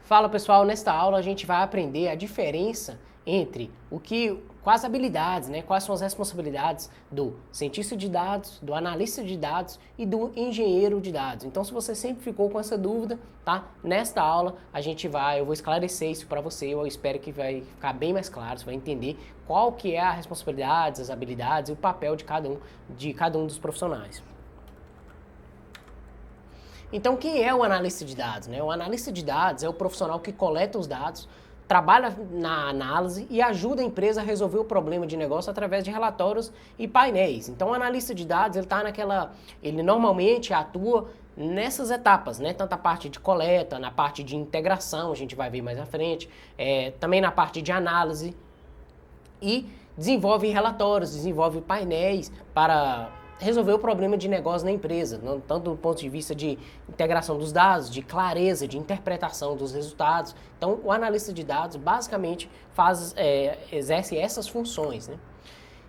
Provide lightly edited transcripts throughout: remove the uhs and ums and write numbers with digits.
Fala pessoal, nesta aula a gente vai aprender a diferença entre quais habilidades, né, quais são as responsabilidades do cientista de dados, do analista de dados e do engenheiro de dados. Então, se você sempre ficou com essa dúvida, tá? Nesta aula eu vou esclarecer isso para você. Eu espero que vai ficar bem mais claro, você vai entender qual que é a responsabilidade, as habilidades e o papel de cada um dos profissionais. Então, quem é o analista de dados, né? O analista de dados é o profissional que coleta os dados, trabalha na análise e ajuda a empresa a resolver o problema de negócio através de relatórios e painéis. Então, o analista de dados, ele normalmente atua nessas etapas, né? Tanto a parte de coleta, na parte de integração, a gente vai ver mais à frente, também na parte de análise e desenvolve relatórios, desenvolve painéis para resolver o problema de negócio na empresa, tanto do ponto de vista de integração dos dados, de clareza, de interpretação dos resultados. Então, o analista de dados basicamente exerce essas funções, né?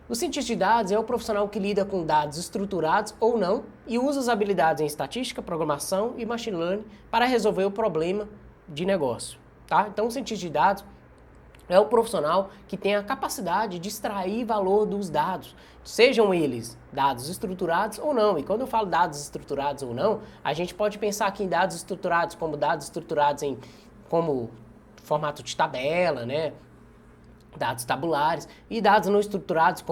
O cientista de dados é o profissional que lida com dados estruturados ou não e usa as habilidades em estatística, programação e machine learning para resolver o problema de negócio, tá? Então, o cientista de dados é o profissional que tem a capacidade de extrair valor dos dados, sejam eles dados estruturados ou não. E quando eu falo dados estruturados ou não, a gente pode pensar aqui em dados estruturados como formato de tabela, né? Dados tabulares, e dados não estruturados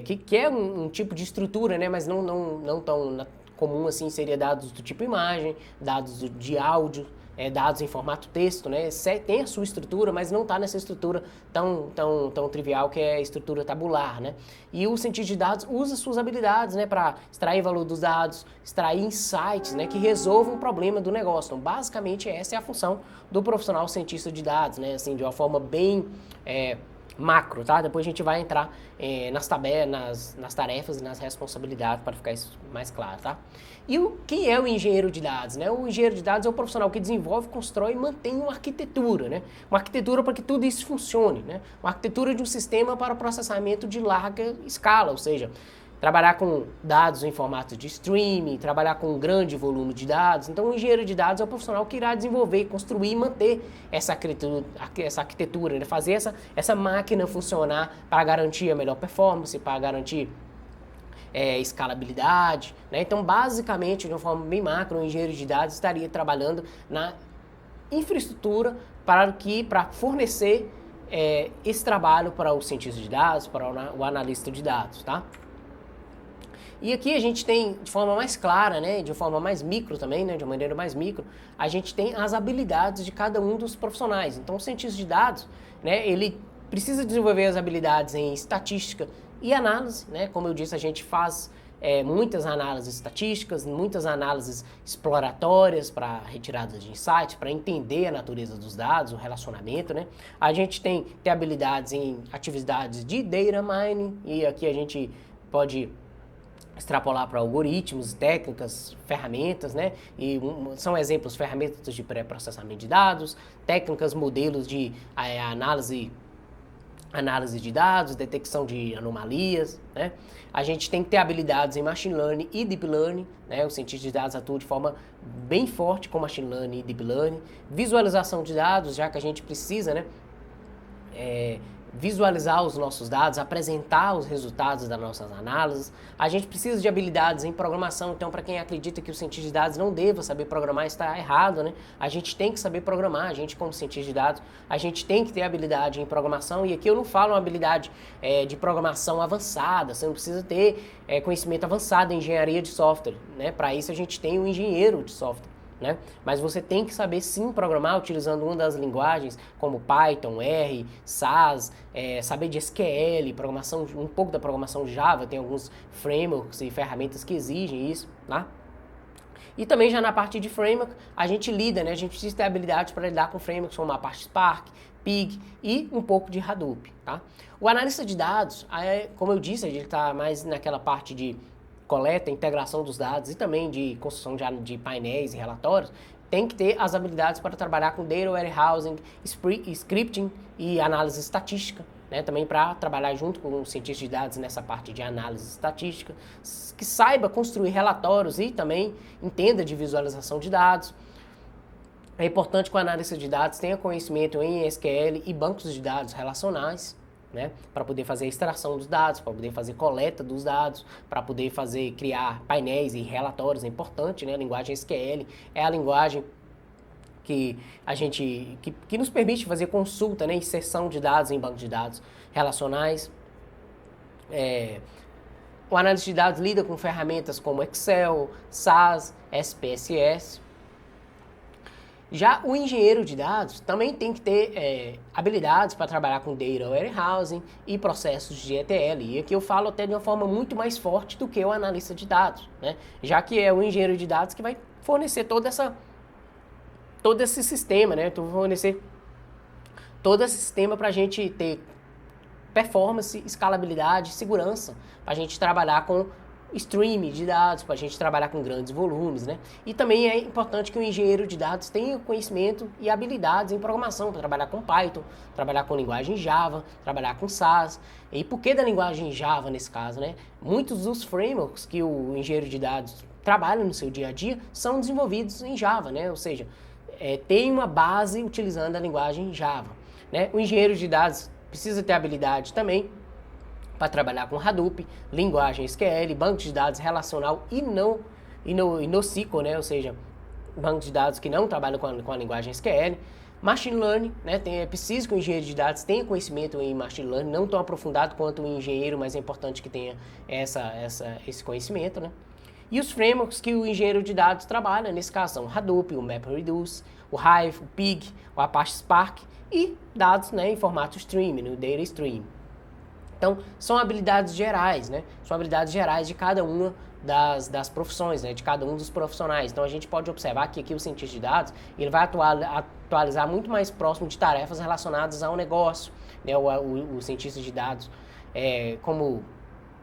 que é um tipo de estrutura, né? Mas não tão comum assim, seria dados do tipo imagem, dados de áudio, dados em formato texto, né? Tem a sua estrutura, mas não está nessa estrutura tão trivial que é a estrutura tabular, né? E o cientista de dados usa suas habilidades, né, para extrair valor dos dados, extrair insights, né, que resolvam o problema do negócio. Então, basicamente, essa é a função do profissional cientista de dados, né? Assim, de uma forma bem macro, tá? Depois a gente vai entrar nas tarefas e nas responsabilidades para ficar isso mais claro, tá? E quem é o engenheiro de dados, né? O engenheiro de dados é o profissional que desenvolve, constrói e mantém uma arquitetura, né? Uma arquitetura para que tudo isso funcione, né? Uma arquitetura de um sistema para o processamento de larga escala, ou seja, trabalhar com dados em formato de streaming, trabalhar com um grande volume de dados. Então, o engenheiro de dados é o profissional que irá desenvolver, construir e manter essa arquitetura, né? Fazer essa máquina funcionar para garantir a melhor performance, para garantir escalabilidade, né? Então, basicamente, de uma forma bem macro, o engenheiro de dados estaria trabalhando na infraestrutura para fornecer esse trabalho para o cientista de dados, para o analista de dados, tá? E aqui a gente tem, de forma mais clara, né, de forma mais micro também, né, de uma maneira mais micro, a gente tem as habilidades de cada um dos profissionais. Então, o cientista de dados, né, ele precisa desenvolver as habilidades em estatística e análise, né? Como eu disse, a gente faz muitas análises estatísticas, muitas análises exploratórias para retirada de insights, para entender a natureza dos dados, o relacionamento, né? A gente tem habilidades em atividades de data mining, e aqui a gente pode extrapolar para algoritmos, técnicas, ferramentas, né? E são exemplos, ferramentas de pré-processamento de dados, técnicas, modelos de análise de dados, detecção de anomalias, né? A gente tem que ter habilidades em machine learning e deep learning, né? O cientista de dados atua de forma bem forte com machine learning e deep learning. Visualização de dados, já que a gente precisa, né, visualizar os nossos dados, apresentar os resultados das nossas análises. A gente precisa de habilidades em programação, então para quem acredita que o cientista de dados não deva saber programar, está errado, né? A gente tem que saber programar, a gente como cientista de dados, a gente tem que ter habilidade em programação, e aqui eu não falo uma habilidade de programação avançada, você não precisa ter conhecimento avançado em engenharia de software, né? Para isso a gente tem um engenheiro de software, né? Mas você tem que saber sim programar utilizando uma das linguagens como Python, R, SAS, saber de SQL, programação, um pouco da programação Java, tem alguns frameworks e ferramentas que exigem isso, tá? E também já na parte de framework, a gente lida, né? A gente precisa ter habilidades para lidar com frameworks como a parte Spark, Pig e um pouco de Hadoop, tá? O analista de dados, como eu disse, ele está mais naquela parte de coleta, integração dos dados e também de construção de painéis e relatórios, tem que ter as habilidades para trabalhar com data warehousing, scripting e análise estatística, né? Também para trabalhar junto com o cientista de dados nessa parte de análise estatística, que saiba construir relatórios e também entenda de visualização de dados. É importante que o analista de dados tenha conhecimento em SQL e bancos de dados relacionais, né, para poder fazer a extração dos dados, para poder fazer coleta dos dados, para poder criar painéis e relatórios. É importante, né? A linguagem SQL é a linguagem que que nos permite fazer consulta, né, inserção de dados em bancos de dados relacionais. O analista de dados lida com ferramentas como Excel, SAS, SPSS. Já o engenheiro de dados também tem que ter habilidades para trabalhar com Data Warehousing e processos de ETL. E aqui eu falo até de uma forma muito mais forte do que o analista de dados, né? Já que é o engenheiro de dados que vai fornecer todo esse sistema, né? Então, fornecer todo esse sistema para a gente ter performance, escalabilidade, segurança, para a gente trabalhar com streaming de dados, para a gente trabalhar com grandes volumes, né? E também é importante que o engenheiro de dados tenha conhecimento e habilidades em programação, para trabalhar com Python, trabalhar com linguagem Java, trabalhar com SAS. E por que da linguagem Java nesse caso, né? Muitos dos frameworks que o engenheiro de dados trabalha no seu dia a dia são desenvolvidos em Java, né? Ou seja, tem uma base utilizando a linguagem Java, né? O engenheiro de dados precisa ter habilidade também para trabalhar com Hadoop, linguagem SQL, banco de dados relacional e NoSQL, né? Ou seja, banco de dados que não trabalham com a linguagem SQL. Machine Learning, né? É preciso que o engenheiro de dados tenha conhecimento em Machine Learning, não tão aprofundado quanto o engenheiro, mas é importante que tenha esse conhecimento, né? E os frameworks que o engenheiro de dados trabalha, nesse caso, são o Hadoop, o MapReduce, o Hive, o Pig, o Apache Spark e dados, né, em formato stream, no Data Stream. Então, são habilidades gerais, né? São habilidades gerais de cada uma das profissões, né? De cada um dos profissionais. Então, a gente pode observar que aqui o cientista de dados, ele vai atualizar muito mais próximo de tarefas relacionadas ao negócio, né? O cientista de dados, como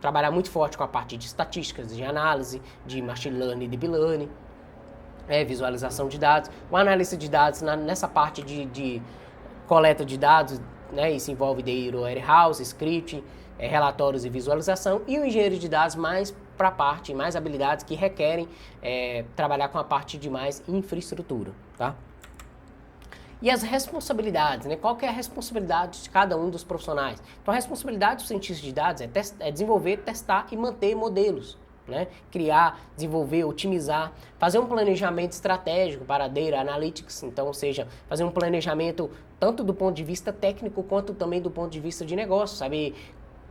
trabalhar muito forte com a parte de estatísticas, de análise, de machine learning e deep learning, visualização de dados. O analista de dados, nessa parte de coleta de dados, né, isso envolve Data Warehouse, script, relatórios e visualização, e o engenheiro de dados mais para a parte, mais habilidades que requerem trabalhar com a parte de mais infraestrutura, tá? E as responsabilidades, né? Qual que é a responsabilidade de cada um dos profissionais? Então, a responsabilidade do cientista de dados é desenvolver, testar e manter modelos, né? Criar, desenvolver, otimizar, fazer um planejamento estratégico para a Data Analytics, então, ou seja, fazer um planejamento tanto do ponto de vista técnico quanto também do ponto de vista de negócio, saber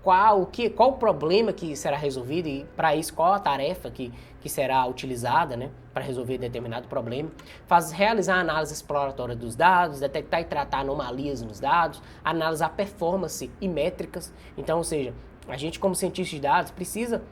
qual o problema que será resolvido e, para isso, qual a tarefa que será utilizada, né, para resolver determinado problema. Realizar análise exploratória dos dados, detectar e tratar anomalias nos dados, analisar performance e métricas. Então, ou seja, a gente como cientista de dados precisa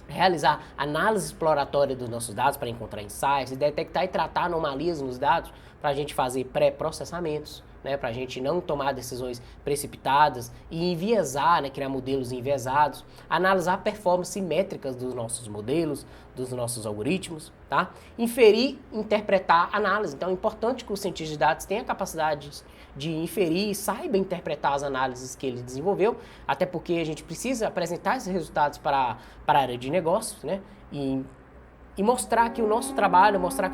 realizar análise exploratória dos nossos dados para encontrar insights, detectar e tratar anomalias nos dados para a gente fazer pré-processamentos, né, para a gente não tomar decisões precipitadas e enviesar, né, criar modelos enviesados, analisar performance e métricas dos nossos modelos, dos nossos algoritmos, tá? Inferir, interpretar, análise. Então é importante que o cientista de dados tenha a capacidade de inferir e saiba interpretar as análises que ele desenvolveu, até porque a gente precisa apresentar esses resultados para a área de negócios, né? E mostrar que o nosso trabalho, mostrar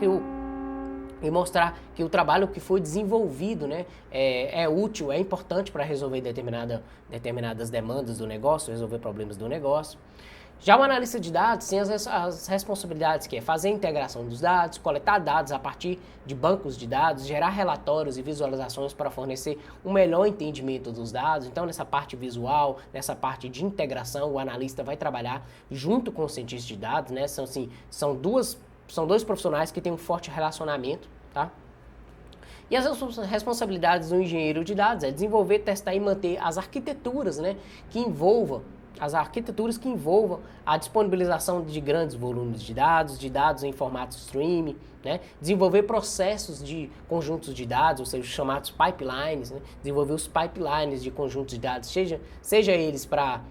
que o trabalho que foi desenvolvido, né, é útil, é importante para resolver determinadas demandas do negócio, resolver problemas do negócio. Já o analista de dados tem as responsabilidades que é fazer a integração dos dados, coletar dados a partir de bancos de dados, gerar relatórios e visualizações para fornecer um melhor entendimento dos dados. Então, nessa parte visual, nessa parte de integração, o analista vai trabalhar junto com o cientista de dados, né? São dois profissionais que têm um forte relacionamento, tá? E as responsabilidades do engenheiro de dados é desenvolver, testar e manter as arquiteturas, né, que envolvam a disponibilização de grandes volumes de dados em formato streaming, né, desenvolver processos de conjuntos de dados, ou seja, os chamados pipelines, né, desenvolver os pipelines de conjuntos de dados, seja eles para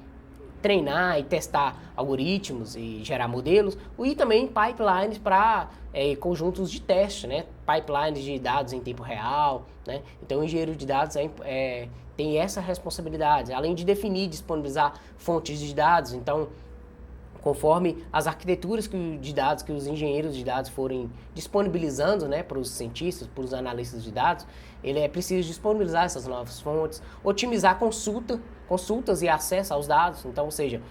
treinar e testar algoritmos e gerar modelos, e também pipelines para conjuntos de teste, né? Pipelines de dados em tempo real, né? Então, o engenheiro de dados tem essa responsabilidade, além de definir e disponibilizar fontes de dados. Então, conforme as arquiteturas de dados que os engenheiros de dados forem disponibilizando, né, para os cientistas, para os analistas de dados, ele é preciso disponibilizar essas novas fontes, otimizar consultas e acesso aos dados. Então, ou seja,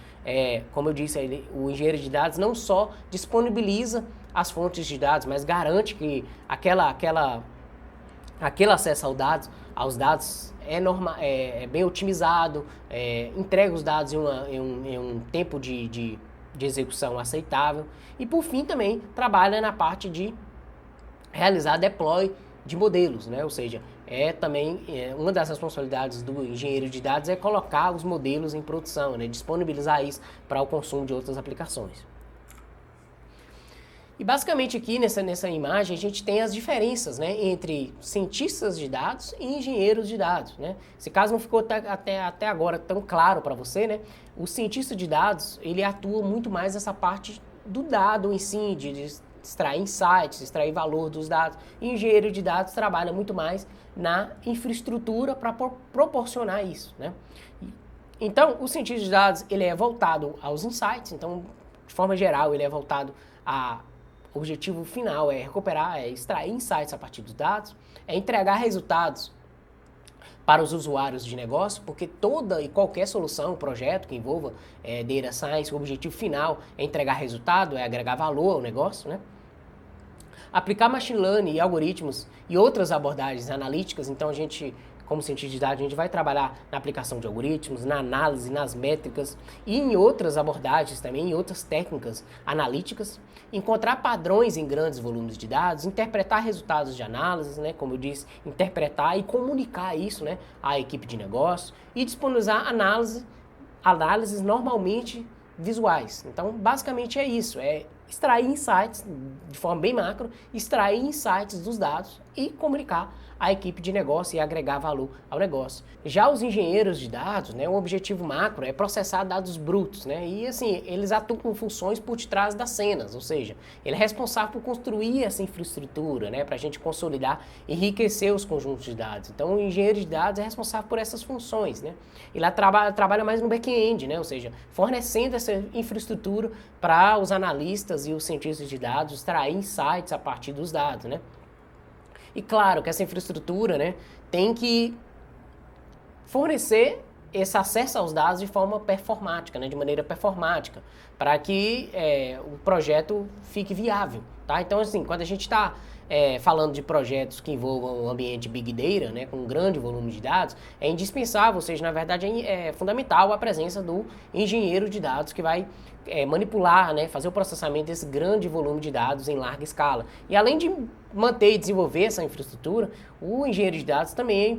como eu disse, o engenheiro de dados não só disponibiliza as fontes de dados, mas garante que aquele acesso aos dados é bem otimizado, entrega os dados em um tempo de execução aceitável. E por fim também trabalha na parte de realizar deploy de modelos, né? Ou seja, também uma das responsabilidades do engenheiro de dados é colocar os modelos em produção, né? Disponibilizar isso para o consumo de outras aplicações. E basicamente aqui nessa imagem a gente tem as diferenças, né, entre cientistas de dados e engenheiros de dados, né? Se caso não ficou até agora tão claro para você, né, o cientista de dados ele atua muito mais nessa parte do dado em si, de extrair insights, extrair valor dos dados. E o engenheiro de dados trabalha muito mais na infraestrutura para proporcionar isso, né? Então, o cientista de dados ele é voltado aos insights, então, de forma geral, ele é voltado o objetivo final é recuperar, é extrair insights a partir dos dados, é entregar resultados para os usuários de negócio, porque toda e qualquer solução, projeto que envolva Data Science, o objetivo final é entregar resultado, é agregar valor ao negócio, né? Aplicar Machine Learning e algoritmos e outras abordagens analíticas, então a gente, como cientista de dados, a gente vai trabalhar na aplicação de algoritmos, na análise, nas métricas e em outras abordagens também, em outras técnicas analíticas, encontrar padrões em grandes volumes de dados, interpretar resultados de análise, né, como eu disse, interpretar e comunicar isso, né, à equipe de negócio e disponibilizar análises normalmente visuais. Então, basicamente é isso, extrair insights de forma bem macro, extrair insights dos dados e comunicar à equipe de negócio e agregar valor ao negócio. Já os engenheiros de dados, né, o objetivo macro é processar dados brutos, né, e assim, eles atuam com funções por detrás das cenas, ou seja, ele é responsável por construir essa infraestrutura, né, para a gente consolidar e enriquecer os conjuntos de dados. Então, o engenheiro de dados é responsável por essas funções, né, ele trabalha mais no back-end, né, ou seja, fornecendo essa infraestrutura para os analistas e os cientistas de dados extrair insights a partir dos dados, né. E claro que essa infraestrutura, né, tem que fornecer esse acesso aos dados de forma performática, né, de maneira performática, para que o projeto fique viável, tá? Então, assim, quando a gente está falando de projetos que envolvam um ambiente Big Data, né, com um grande volume de dados, é indispensável, ou seja, na verdade é fundamental a presença do engenheiro de dados que vai manipular, né, fazer o processamento desse grande volume de dados em larga escala. E além de manter e desenvolver essa infraestrutura, o engenheiro de dados também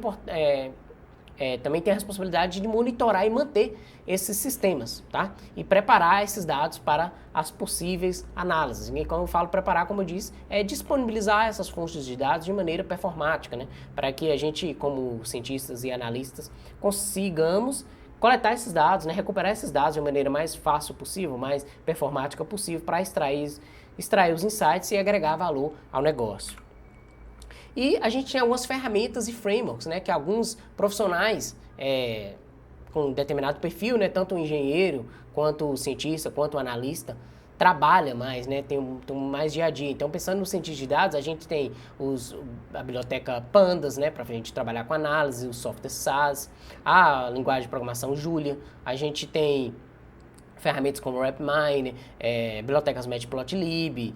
também tem a responsabilidade de monitorar e manter esses sistemas, tá? E preparar esses dados para as possíveis análises. E quando eu falo preparar, como eu disse, é disponibilizar essas fontes de dados de maneira performática, né? Para que a gente, como cientistas e analistas, consigamos coletar esses dados, né? Recuperar esses dados de maneira mais fácil possível, mais performática possível, para extrair os insights e agregar valor ao negócio. E a gente tem algumas ferramentas e frameworks, né, que alguns profissionais com determinado perfil, né, tanto o engenheiro, quanto o cientista, quanto o analista, trabalha mais, né, tem mais dia a dia. Então, pensando no cientista de dados, a gente tem a biblioteca Pandas, né, para a gente trabalhar com análise, o software SAS, a linguagem de programação Julia, a gente tem ferramentas como RapMine, bibliotecas Matplotlib,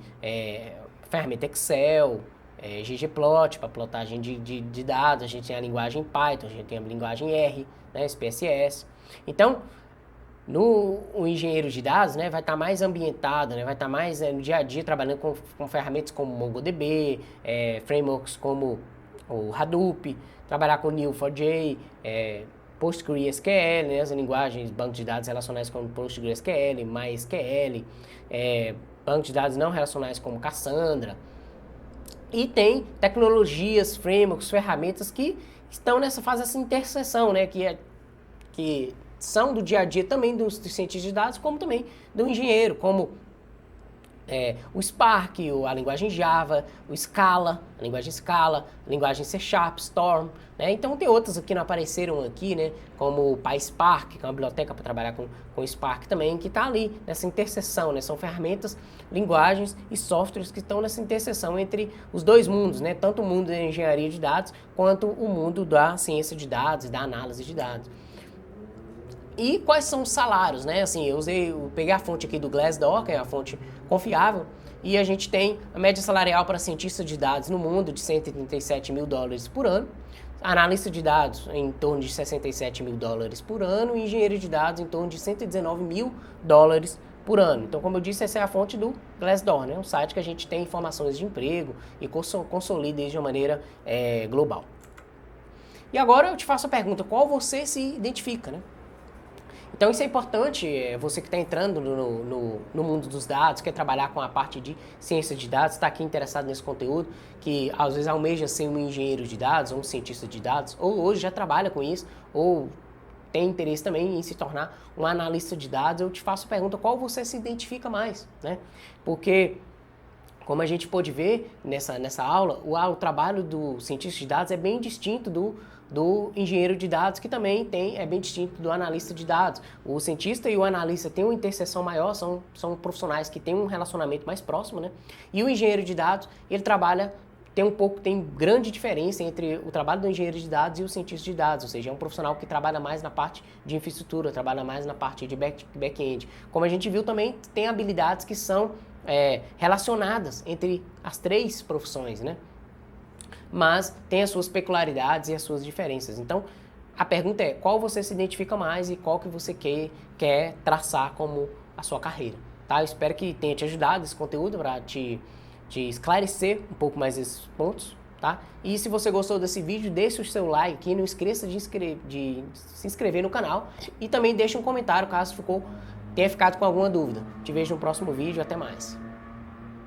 ferramenta Excel, ggplot para plotagem de dados, a gente tem a linguagem Python, a gente tem a linguagem R, né, SPSS. Então, o engenheiro de dados, né, vai estar mais ambientado, né, vai estar mais no dia a dia trabalhando com ferramentas como MongoDB, frameworks como o Hadoop, trabalhar com Neo4j, PostgreSQL, né, as linguagens, bancos de dados relacionais como PostgreSQL, MySQL, bancos de dados não relacionais como Cassandra. E tem tecnologias, frameworks, ferramentas que estão fazem essa interseção, né? Que são do dia a dia também dos cientistas de dados, como também do engenheiro, como o Spark, a linguagem Java, o Scala, a linguagem Scala, a linguagem C Sharp, Storm, né? Então tem outras aqui que não apareceram aqui, né? Como o PySpark, que é uma biblioteca para trabalhar com Spark também, que está ali nessa interseção, né? São ferramentas, linguagens e softwares que estão nessa interseção entre os dois mundos, né? Tanto o mundo da engenharia de dados quanto o mundo da ciência de dados e da análise de dados. E quais são os salários, né? Assim, eu peguei a fonte aqui do Glassdoor, que é a fonte confiável, e a gente tem a média salarial para cientista de dados no mundo de 137 mil dólares por ano, analista de dados em torno de 67 mil dólares por ano e engenheiro de dados em torno de 119 mil dólares por ano. Então, como eu disse, essa é a fonte do Glassdoor, né? Um site que a gente tem informações de emprego e consolida de uma maneira global. E agora eu te faço a pergunta, qual você se identifica, né? Então isso é importante, você que está entrando no mundo dos dados, quer trabalhar com a parte de ciência de dados, está aqui interessado nesse conteúdo, que às vezes almeja ser um engenheiro de dados ou um cientista de dados, ou hoje já trabalha com isso, ou tem interesse também em se tornar um analista de dados, eu te faço a pergunta, qual você se identifica mais, né? Porque, como a gente pôde ver nessa aula, o trabalho do cientista de dados é bem distinto do engenheiro de dados, que também é bem distinto do analista de dados. O cientista e o analista têm uma interseção maior, são profissionais que têm um relacionamento mais próximo, né? E o engenheiro de dados, ele trabalha, tem grande diferença entre o trabalho do engenheiro de dados e o cientista de dados, ou seja, é um profissional que trabalha mais na parte de infraestrutura, trabalha mais na parte de back-end. Como a gente viu também, tem habilidades que são relacionadas entre as três profissões, né? Mas tem as suas peculiaridades e as suas diferenças. Então, a pergunta é, qual você se identifica mais e qual que você quer traçar como a sua carreira, tá? Eu espero que tenha te ajudado esse conteúdo para te esclarecer um pouco mais esses pontos, tá? E se você gostou desse vídeo, deixe o seu like aqui, não esqueça de se inscrever no canal e também deixe um comentário caso tenha ficado com alguma dúvida. Te vejo no próximo vídeo, até mais.